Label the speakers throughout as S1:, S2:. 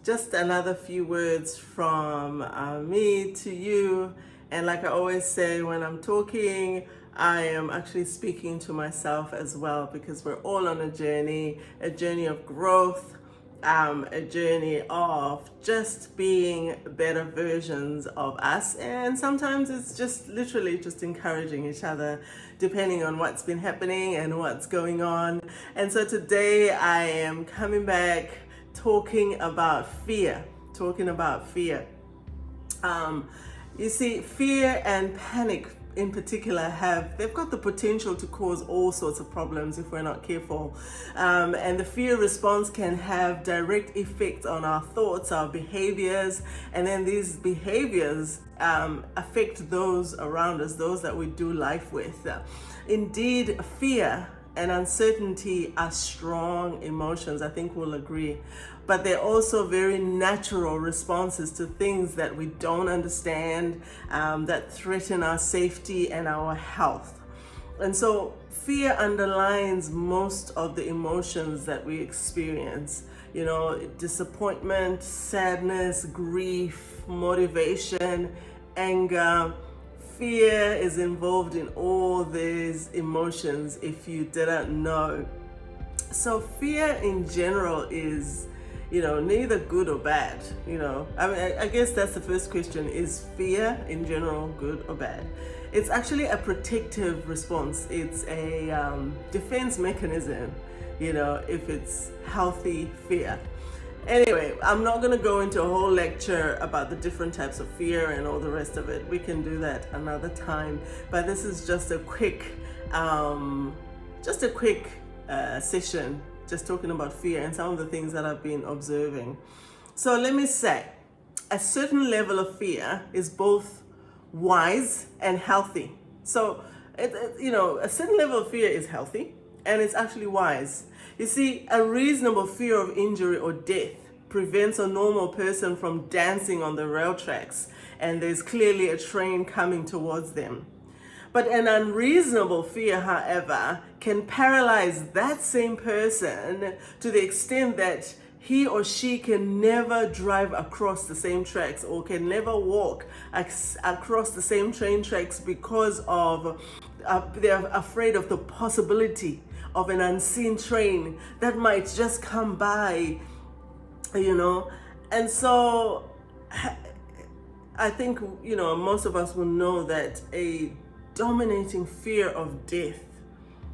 S1: just another few words from me to you. And like I always say, when I'm talking, I am actually speaking to myself as well, because we're all on a journey of growth, a journey of just being better versions of us. And sometimes it's just literally just encouraging each other, depending on what's been happening and what's going on. And so today I am coming back talking about fear. You see, fear and panic in particular they've got the potential to cause all sorts of problems if we're not careful. And the fear response can have direct effects on our thoughts, our behaviors, and then these behaviors affect those around us, those that we do life with. Indeed, fear and uncertainty are strong emotions, I think we'll agree, but they're also very natural responses to things that we don't understand, that threaten our safety and our health. And so fear underlines most of the emotions that we experience, disappointment, sadness, grief, motivation, anger. Fear is involved in all these emotions if you didn't know. So fear in general is, neither good or bad. I guess that's the first question. Is fear in general good or bad? It's actually a protective response. It's a defense mechanism, if it's healthy fear. Anyway, I'm not going to go into a whole lecture about the different types of fear and all the rest of it. We can do that another time. But this is just a quick session, just talking about fear and some of the things that I've been observing. So let me say, a certain level of fear is both wise and healthy. So, a certain level of fear is healthy and it's actually wise. You see, a reasonable fear of injury or death prevents a normal person from dancing on the rail tracks and there's clearly a train coming towards them. But an unreasonable fear, however, can paralyze that same person to the extent that he or she can never drive across the same tracks or can never walk across the same train tracks because of they're afraid of the possibility of an unseen train that might just come by, And so I think, most of us will know that a dominating fear of death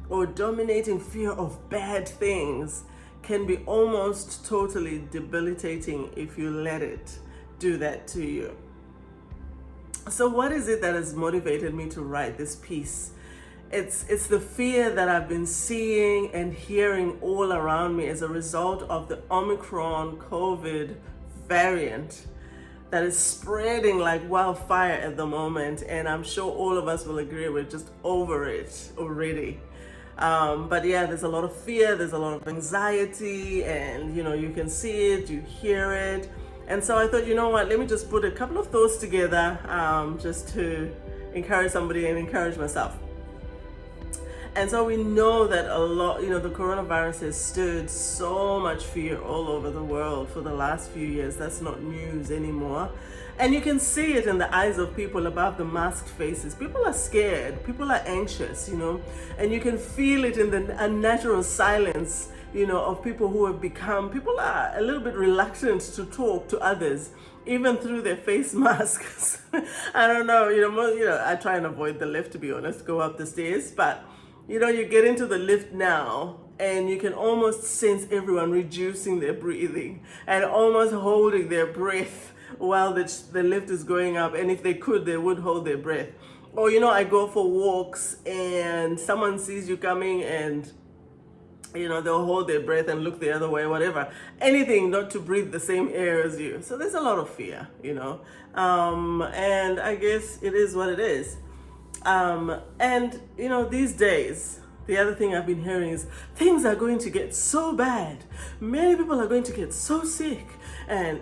S1: or dominating fear of bad things can be almost totally debilitating if you let it do that to you. So what is it that has motivated me to write this piece? It's the fear that I've been seeing and hearing all around me as a result of the Omicron COVID variant that is spreading like wildfire at the moment. And I'm sure all of us will agree we're just over it already. But yeah, there's a lot of fear, there's a lot of anxiety, and you can see it, you hear it. And so I thought, let me just put a couple of thoughts together just to encourage somebody and encourage myself. And so we know that a lot, the coronavirus has stirred so much fear all over the world for the last few years. That's not news anymore. And you can see it in the eyes of people above the masked faces. People are scared. People are anxious, and you can feel it in the unnatural silence, of people who have become, people are a little bit reluctant to talk to others, even through their face masks. I don't know, I try and avoid the lift, to be honest, go up the stairs, but you get into the lift now and you can almost sense everyone reducing their breathing and almost holding their breath while the lift is going up. And if they could, they would hold their breath. Or, I go for walks and someone sees you coming and, they'll hold their breath and look the other way, whatever. Anything not to breathe the same air as you. So there's a lot of fear, and I guess it is what it is. And these days, the other thing I've been hearing is things are going to get so bad. Many people are going to get so sick, and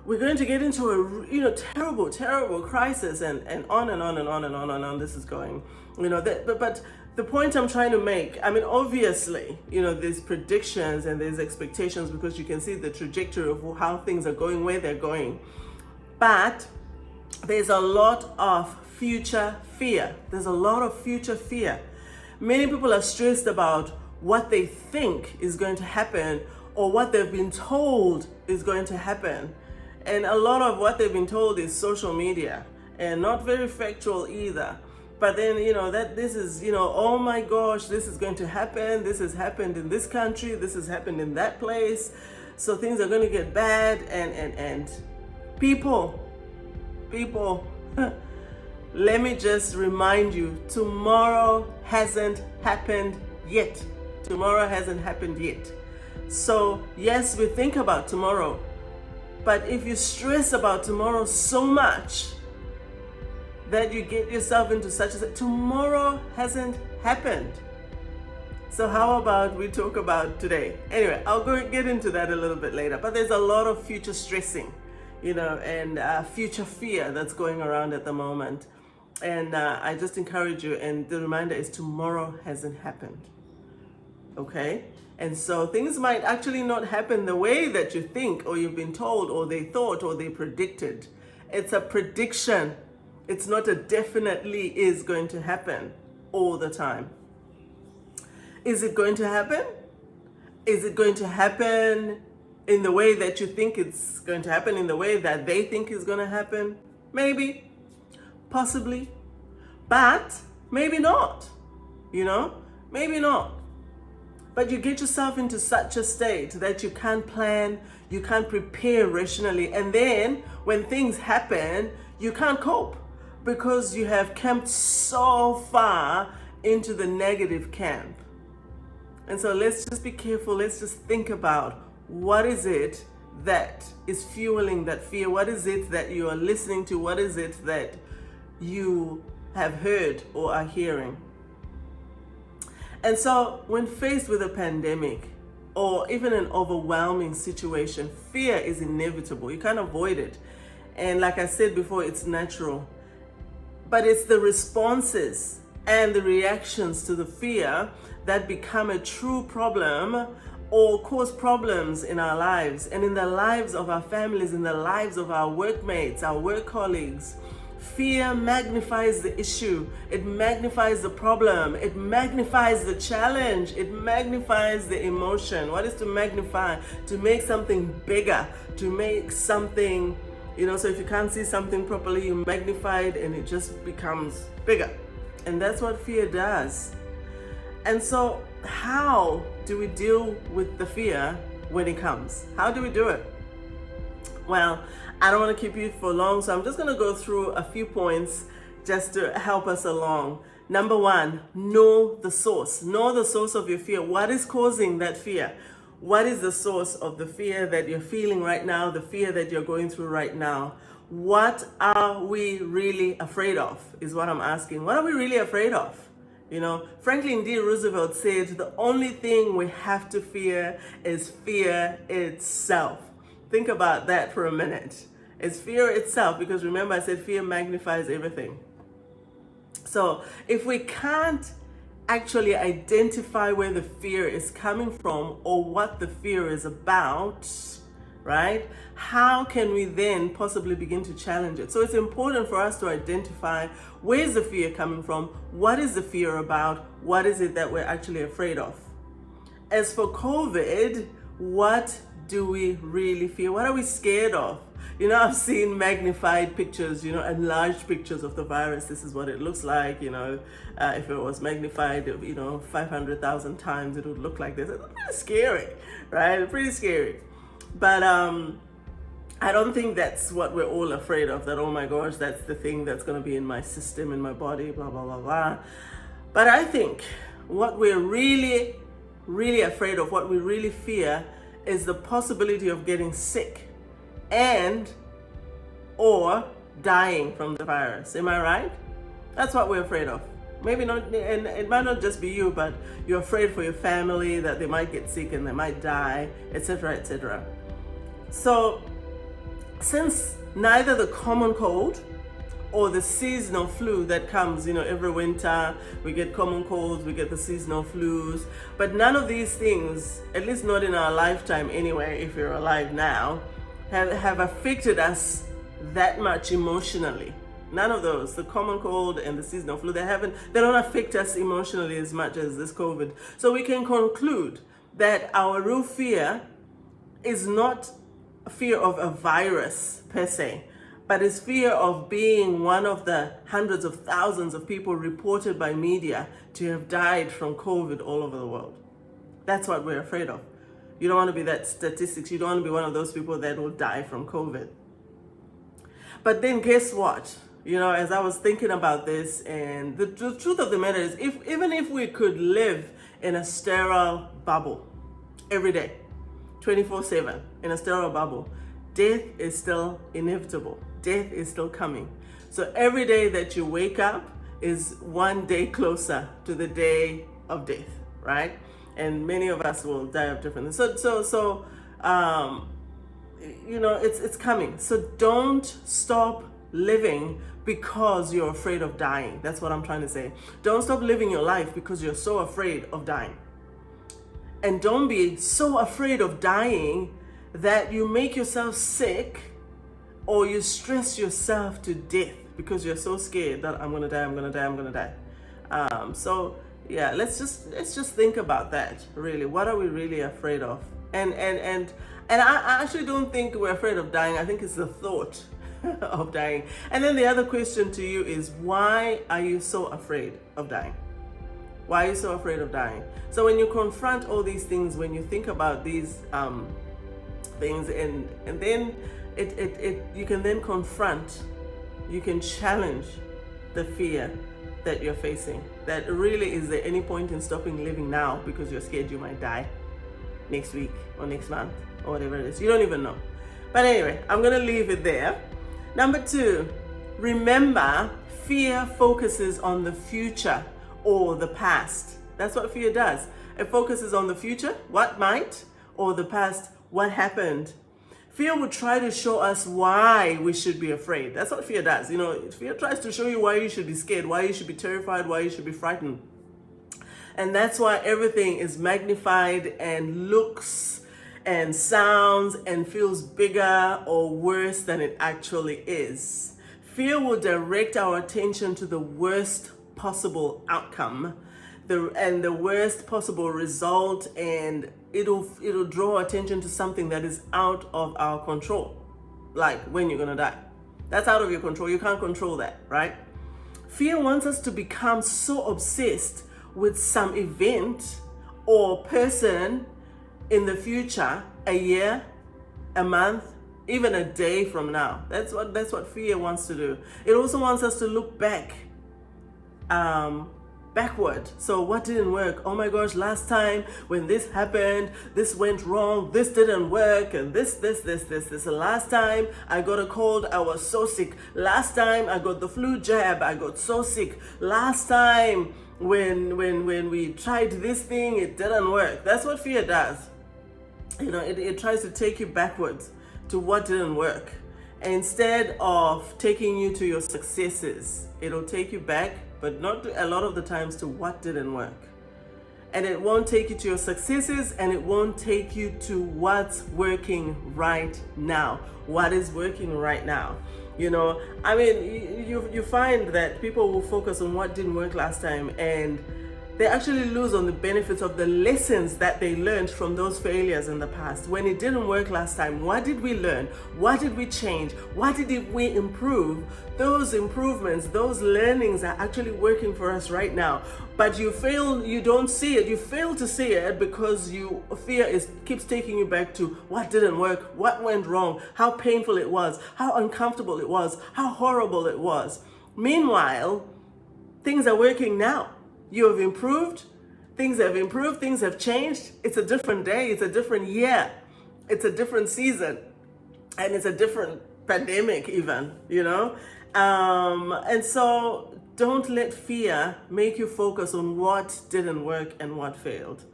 S1: we're going to get into a terrible crisis, and on and on and on and on and on this is going. But the point I'm trying to make, I mean, obviously, there's predictions and there's expectations because you can see the trajectory of how things are going, where they're going. But there's a lot of future fear. There's a lot of future fear. Many people are stressed about what they think is going to happen or what they've been told is going to happen. And a lot of what they've been told is social media and not very factual either. But then, that this is, oh my gosh, this is going to happen. This has happened in this country. This has happened in that place. So things are going to get bad. And people, let me just remind you, tomorrow hasn't happened yet. Tomorrow hasn't happened yet. So yes, we think about tomorrow, but if you stress about tomorrow so much that you get yourself into such a tomorrow hasn't happened. So how about we talk about today? Anyway, I'll get into that a little bit later, but there's a lot of future stressing, and future fear that's going around at the moment. And I just encourage you, and the reminder is tomorrow hasn't happened. Okay? And so things might actually not happen the way that you think or you've been told or they thought or they predicted. It's a prediction. It's not a definitely is going to happen all the time. Is it going to happen? Is it going to happen in the way that you think it's going to happen, in the way that they think is going to happen? Maybe. Possibly, but maybe not, maybe not. But you get yourself into such a state that you can't plan, you can't prepare rationally. And then when things happen, you can't cope because you have camped so far into the negative camp. And so let's just be careful. Let's just think about what is it that is fueling that fear? What is it that you are listening to? What is it that you have heard or are hearing? And so when faced with a pandemic or even an overwhelming situation, fear is inevitable. You can't avoid it. And like I said before, it's natural. But it's the responses and the reactions to the fear that become a true problem or cause problems in our lives and in the lives of our families, in the lives of our workmates, our work colleagues. Fear magnifies the issue. It magnifies the problem. It magnifies the challenge. It magnifies the emotion. What is to magnify? To make something bigger, to make something, so if you can't see something properly, you magnify it and it just becomes bigger. And that's what fear does. And so how do we deal with the fear when it comes? How do we do it? Well, I don't want to keep you for long, so I'm just going to go through a few points just to help us along. Number one, know the source. Know the source of your fear. What is causing that fear? What is the source of the fear that you're feeling right now, the fear that you're going through right now? What are we really afraid of is what I'm asking. What are we really afraid of? Franklin D Roosevelt said the only thing we have to fear is fear itself. Think about that for a minute. It's fear itself, because remember I said fear magnifies everything. So if we can't actually identify where the fear is coming from or what the fear is about, right? How can we then possibly begin to challenge it? So it's important for us to identify where's the fear coming from, what is the fear about, what is it that we're actually afraid of. As for COVID, what do we really fear? What are we scared of? I've seen magnified pictures, enlarged pictures of the virus. This is what it looks like, if it was magnified, 500,000 times, it would look like this. It's pretty scary, right? Pretty scary. But I don't think that's what we're all afraid of, that, oh my gosh, that's the thing that's going to be in my system, in my body, blah, blah, blah, blah. But I think what we're really, really afraid of, what we really fear, is the possibility of getting sick and or dying from the virus. Am I right? That's what we're afraid of. Maybe not, and it might not just be you, but you're afraid for your family that they might get sick and they might die, etc., etc. So since neither the common cold or the seasonal flu that comes, every winter. We get common colds, we get the seasonal flus, but none of these things, at least not in our lifetime anyway, if you're alive now, have affected us that much emotionally. None of those, the common cold and the seasonal flu, they don't affect us emotionally as much as this COVID. So we can conclude that our real fear is not fear of a virus per se, but is fear of being one of the hundreds of thousands of people reported by media to have died from COVID all over the world. That's what we're afraid of. You don't want to be that statistics. You don't want to be one of those people that will die from COVID. But then guess what? As I was thinking about this, and the truth of the matter is, even if we could live in a sterile bubble every day, 24/7, in a sterile bubble, death is still inevitable. Death is still coming. So every day that you wake up is one day closer to the day of death, right? And many of us will die of different things. It's coming. So don't stop living because you're afraid of dying. That's what I'm trying to say. Don't stop living your life because you're so afraid of dying. And don't be so afraid of dying that you make yourself sick or you stress yourself to death because you're so scared that I'm gonna die. Let's just think about that, really. What are we really afraid of? And I actually don't think we're afraid of dying. I think it's the thought of dying. And then the other question to you is, why are you so afraid of dying? Why are you so afraid of dying? So when you confront all these things, when you think about these things, and then you can then confront, you can challenge the fear that you're facing. That really, is there any point in stopping living now because you're scared you might die next week or next month or whatever it is? You don't even know. But anyway, I'm going to leave it there. Number 2, remember, fear focuses on the future or the past. That's what fear does. It focuses on the future, what might, or the past, what happened. Fear will try to show us why we should be afraid. That's what fear does. Fear tries to show you why you should be scared, why you should be terrified, why you should be frightened. And that's why everything is magnified and looks and sounds and feels bigger or worse than it actually is. Fear will direct our attention to the worst possible outcome, the worst possible result, and it'll draw attention to something that is out of our control, like when you're gonna die. That's out of your control. You can't control that, right? Fear wants us to become so obsessed with some event or person in the future, a year, a month, even a day from now. That's what fear wants to do. It also wants us to look backward. So what didn't work? Oh my gosh, last time when this happened, this went wrong, this didn't work, and this. The last time I got a cold, I was so sick. Last time I got the flu jab, I got so sick. Last time when we tried this thing, it didn't work. That's what fear does. It tries to take you backwards to what didn't work. Instead of taking you to your successes, it'll take you back, but not a lot of the times, to what didn't work. And it won't take you to your successes, and it won't take you to what's working right now. What is working right now? You find that people will focus on what didn't work last time, and they actually lose on the benefits of the lessons that they learned from those failures in the past. When it didn't work last time, what did we learn? What did we change? What did we improve? Those improvements, those learnings are actually working for us right now. But you don't see it. You fail to see it because fear keeps taking you back to what didn't work, what went wrong, how painful it was, how uncomfortable it was, how horrible it was. Meanwhile, things are working now. You have improved, things have changed. It's a different day, it's a different year, it's a different season, and it's a different pandemic even, And so don't let fear make you focus on what didn't work and what failed,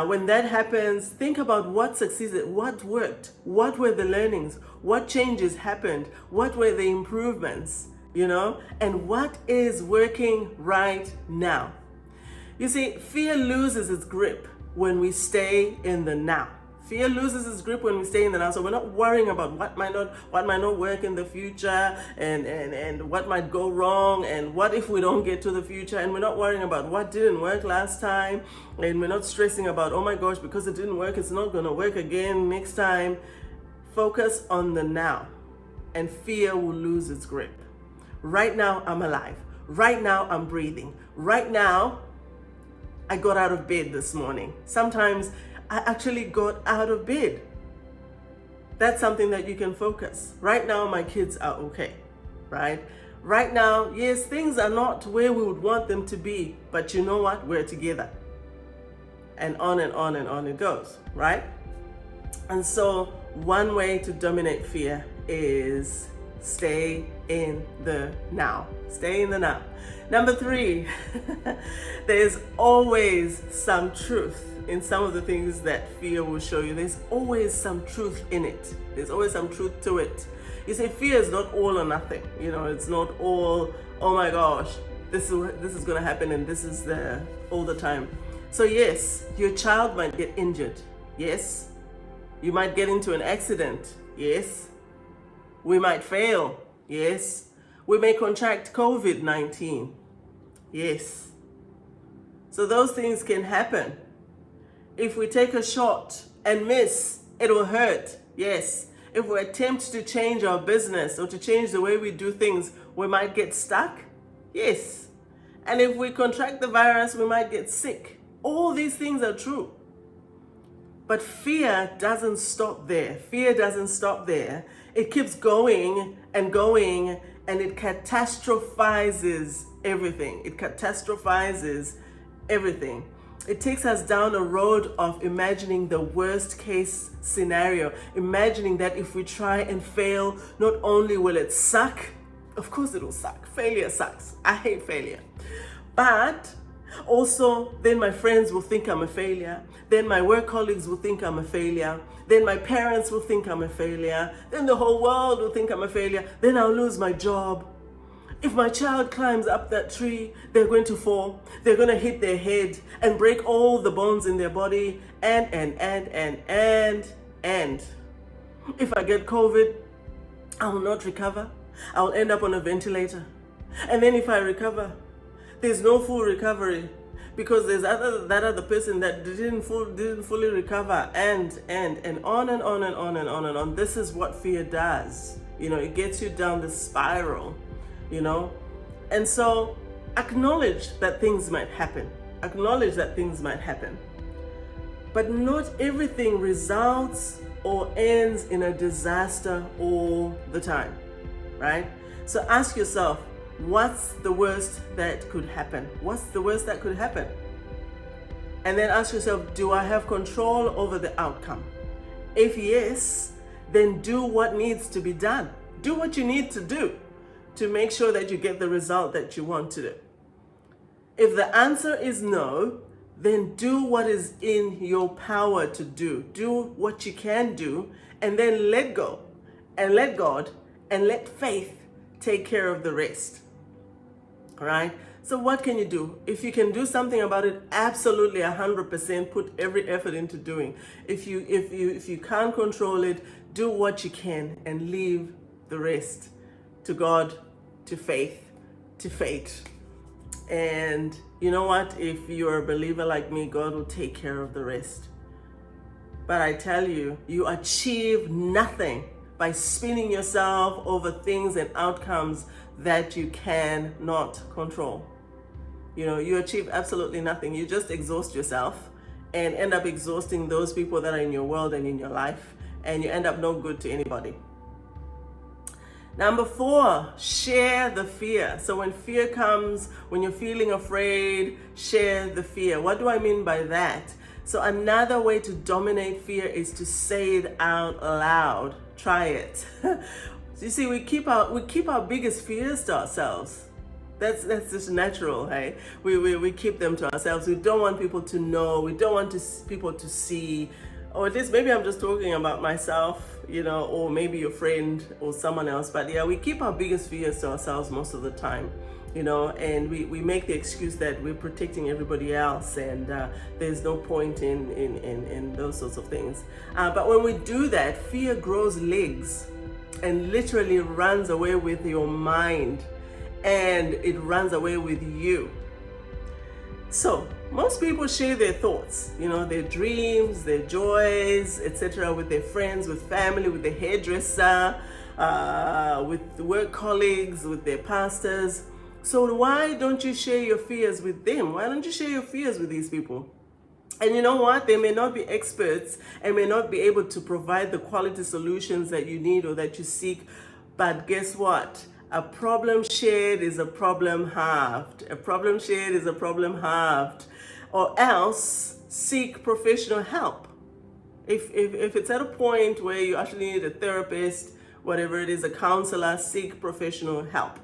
S1: When that happens, think about what succeeded, what worked, what were the learnings, what changes happened, what were the improvements, and what is working right now. You see, fear loses its grip when we stay in the now. Fear loses its grip when we stay in the now. So we're not worrying about what might not work in the future, and what might go wrong, and what if we don't get to the future, and we're not worrying about what didn't work last time, and we're not stressing about, oh my gosh, because it didn't work, it's not gonna work again next time. Focus on the now, and fear will lose its grip. Right now, I'm alive. Right now, I'm breathing. Right now, I got out of bed this morning. Sometimes I actually got out of bed. That's something that you can focus. Right now, my kids are okay, right? Right now, yes, things are not where we would want them to be, but you know what? We're together. And on and on and on it goes, right? And so one way to dominate fear is stay in the now. Stay in the now. Number 3, there's always some truth in some of the things that fear will show you. There's always some truth in it. There's always some truth to it. You see, fear is not all or nothing. It's not all, oh my gosh, this is going to happen and this is there all the time. So yes, your child might get injured. Yes. You might get into an accident. Yes. We might fail. Yes. We may contract COVID-19. Yes. So those things can happen. If we take a shot and miss, it will hurt. Yes. If we attempt to change our business or to change the way we do things, we might get stuck. Yes. And if we contract the virus, we might get sick. All these things are true. But fear doesn't stop there. Fear doesn't stop there. It keeps going and going, and it catastrophizes everything. It catastrophizes everything. It takes us down a road of imagining the worst case scenario, imagining that if we try and fail, not only will it suck, of course it will suck. Failure sucks. I hate failure. But also, then my friends will think I'm a failure. Then my work colleagues will think I'm a failure. Then my parents will think I'm a failure. Then the whole world will think I'm a failure. Then I'll lose my job. If my child climbs up that tree, they're going to fall. They're going to hit their head and break all the bones in their body. And. If I get COVID, I will not recover. I'll end up on a ventilator. And then if I recover, there's no full recovery because there's that other person that didn't fully recover, and on and on and on and on and on. This is what fear does. It gets you down the spiral, And so acknowledge that things might happen. Acknowledge that things might happen. But not everything results or ends in a disaster all the time, right? So ask yourself, what's the worst that could happen? What's the worst that could happen? And then ask yourself, do I have control over the outcome? If yes, then do what needs to be done. Do what you need to do to make sure that you get the result that you want to do. If the answer is no, then do what is in your power to do. Do what you can do, and then let go and let God and let faith take care of the rest. All right. So what can you do? If you can do something about it, absolutely 100% put every effort into doing. If you can't control it, do what you can and leave the rest to God, to faith, to fate. And you know what? If you're a believer like me, God will take care of the rest. But I tell you, you achieve nothing by spinning yourself over things and outcomes that you cannot control. You achieve absolutely nothing. You just exhaust yourself and end up exhausting those people that are in your world and in your life, and you end up no good to anybody. Number 4, share the fear. So when fear comes, when you're feeling afraid, share the fear. What do I mean by that? So another way to dominate fear is to say it out loud. Try it. So you see, we keep our biggest fears to ourselves. That's just natural, hey? We keep them to ourselves. We don't want people to know. We don't want people to see. Or at least maybe I'm just talking about myself, or maybe your friend or someone else. But yeah, we keep our biggest fears to ourselves most of the time, and we make the excuse that we're protecting everybody else, and there's no point in those sorts of things. But when we do that, fear grows legs and literally runs away with your mind, and it runs away with you. So most people share their thoughts, their dreams, their joys, etc., with their friends, with family, with the hairdresser, with work colleagues, with their pastors. So why don't you share your fears with them? Why don't you share your fears with these people? And you know what? They may not be experts and may not be able to provide the quality solutions that you need or that you seek. But guess what? A problem shared is a problem halved. A problem shared is a problem halved. Or else seek professional help. If it's at a point where you actually need a therapist, whatever it is, a counselor, seek professional help.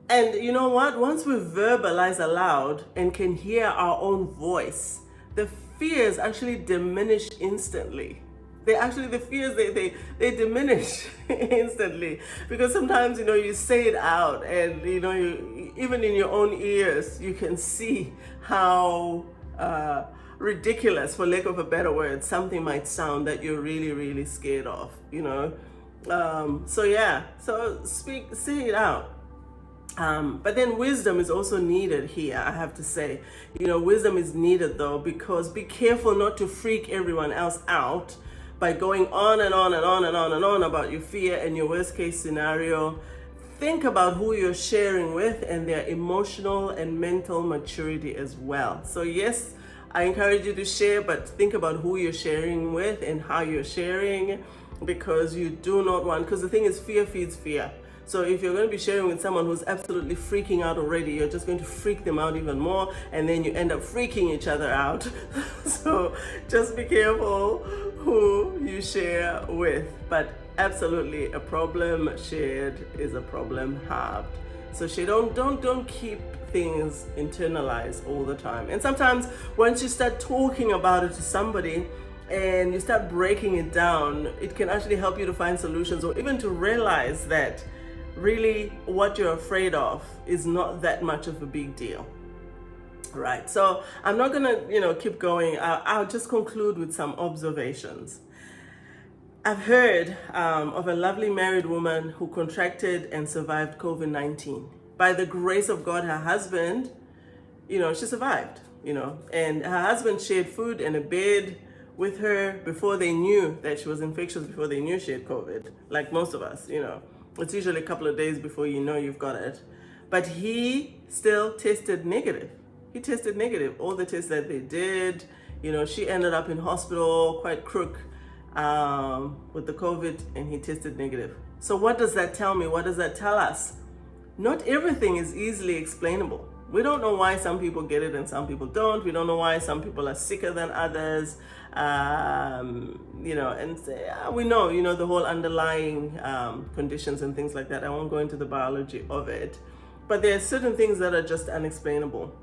S1: And you know what? Once we verbalize aloud and can hear our own voice, the fears actually diminish instantly. The fears, they diminish instantly, because sometimes, you say it out, and, even in your own ears, you can see how ridiculous, for lack of a better word, something might sound that you're really, really scared of, so say it out. But then wisdom is also needed here, I have to say. Wisdom is needed though, because be careful not to freak everyone else out by going on and on and on and on and on about your fear and your worst case scenario. Think about who you're sharing with and their emotional and mental maturity as well. So yes, I encourage you to share, but think about who you're sharing with and how you're sharing, because you do not want, because the thing is, fear feeds fear. So if you're going to be sharing with someone who's absolutely freaking out already, you're just going to freak them out even more, and then you end up freaking each other out. So just be careful who you share with. But absolutely, a problem shared is a problem halved. So don't keep things internalized all the time. And sometimes once you start talking about it to somebody, and you start breaking it down, it can actually help you to find solutions, or even to realize that really what you're afraid of is not that much of a big deal. Right. So I'm not gonna, keep going. I'll just conclude with some observations. I've heard of a lovely married woman who contracted and survived COVID-19. By the grace of God, her husband, she survived, and her husband shared food and a bed with her before they knew that she was infectious, before they knew she had COVID, like most of us, It's usually a couple of days before you know you've got it. But he still tested negative. He tested negative. All the tests that they did, she ended up in hospital, quite crook, with the COVID, and he tested negative. So what does that tell me? What does that tell us? Not everything is easily explainable. We don't know why some people get it and some people don't. We don't know why some people are sicker than others. And we know, the whole underlying conditions and things like that. I won't go into the biology of it. But there are certain things that are just unexplainable.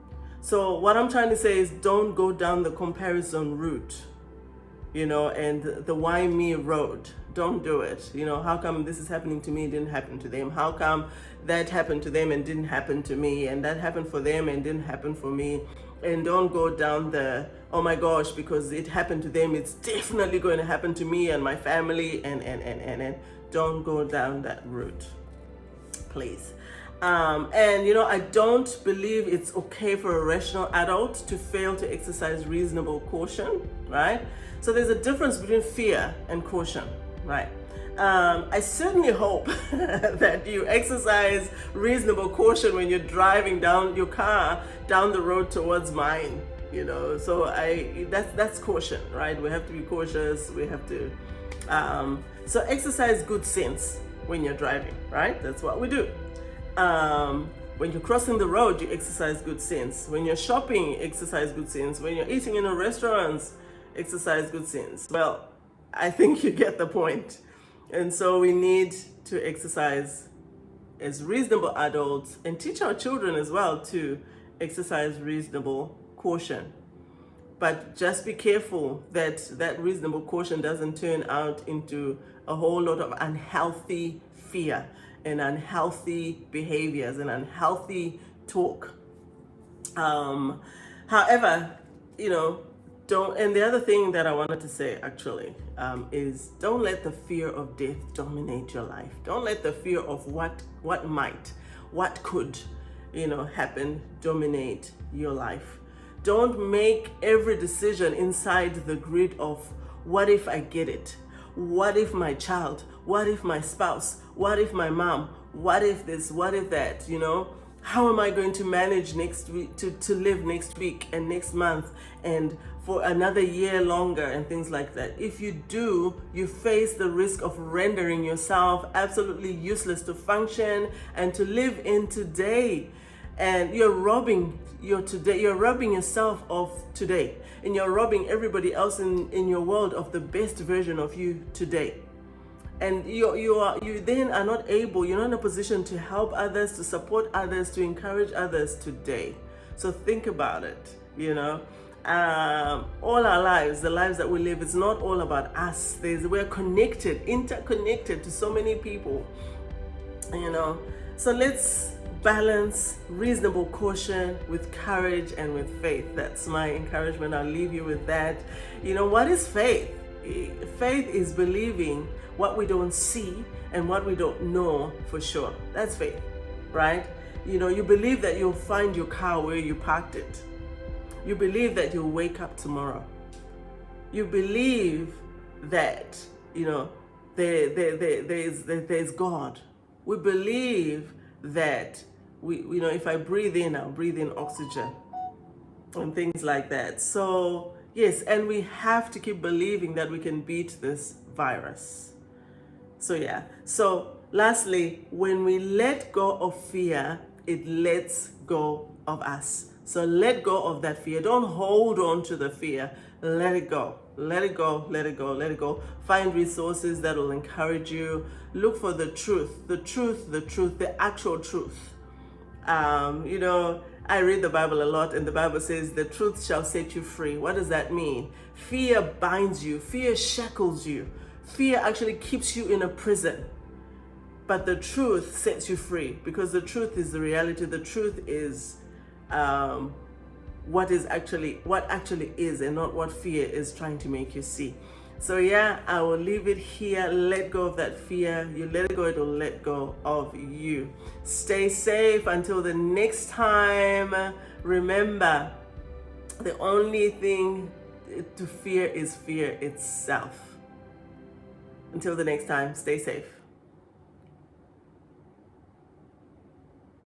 S1: So what I'm trying to say is, don't go down the comparison route, and the why me road. Don't do it. How come this is happening to me, it didn't happen to them? How come that happened to them and didn't happen to me? And that happened for them and didn't happen for me? And don't go down the, oh my gosh, because it happened to them, it's definitely going to happen to me and my family, and don't go down that route, please. I don't believe it's okay for a rational adult to fail to exercise reasonable caution, right? So there's a difference between fear and caution, right? I certainly hope that you exercise reasonable caution when you're driving down your car down the road towards mine, So that's caution, right? We have to be cautious. We have to, so exercise good sense when you're driving, right? That's what we do. When you're crossing the road, you exercise good sense. When you're shopping, exercise good sense. When you're eating in a restaurant, exercise good sense. Well, I think you get the point. And so we need to exercise as reasonable adults, and teach our children as well to exercise reasonable caution. But just be careful that that reasonable caution doesn't turn out into a whole lot of unhealthy fear and unhealthy behaviors and unhealthy talk. However, don't, and the other thing that I wanted to say actually is don't let the fear of death dominate your life. Don't let the fear of what might, what could, happen dominate your life. Don't make every decision inside the grid of what if I get it? What if my child? What if my spouse? What if my mom? What if this? What if that? How am I going to manage next week to live next week and next month and for another year longer and things like that? If you do, you face the risk of rendering yourself absolutely useless to function and to live in today. And you're robbing yourself of today, and you're robbing everybody else in your world of the best version of you today. And you then are not able, you're not in a position to help others, to support others, to encourage others today. So think about it, all our lives, the lives that we live, it's not all about us. We're connected, interconnected to so many people, So let's balance reasonable caution with courage and with faith. That's my encouragement. I'll leave you with that. What is faith? Faith is believing what we don't see and what we don't know for sure. That's faith, right? You believe that you'll find your car where you parked it. You believe that you'll wake up tomorrow. You believe that, there's God. We believe that if I breathe in, I'll breathe in oxygen and things like that. So yes, and we have to keep believing that we can beat this virus. So lastly, when we let go of fear, it lets go of us. So let go of that fear. Don't hold on to the fear. Let it go. Let it go. Let it go. Let it go. Find resources that will encourage you. Look for the truth, the actual truth. I read the Bible a lot, and the Bible says the truth shall set you free. What does that mean? Fear binds you. Fear shackles you. Fear actually keeps you in a prison. But the truth sets you free, because the truth is the reality. The truth is what actually is, and not what fear is trying to make you see. So I will leave it here. Let go of that fear. You let it go, it will let go of you. Stay safe until the next time. Remember, the only thing to fear is fear itself. Until the next time, stay safe.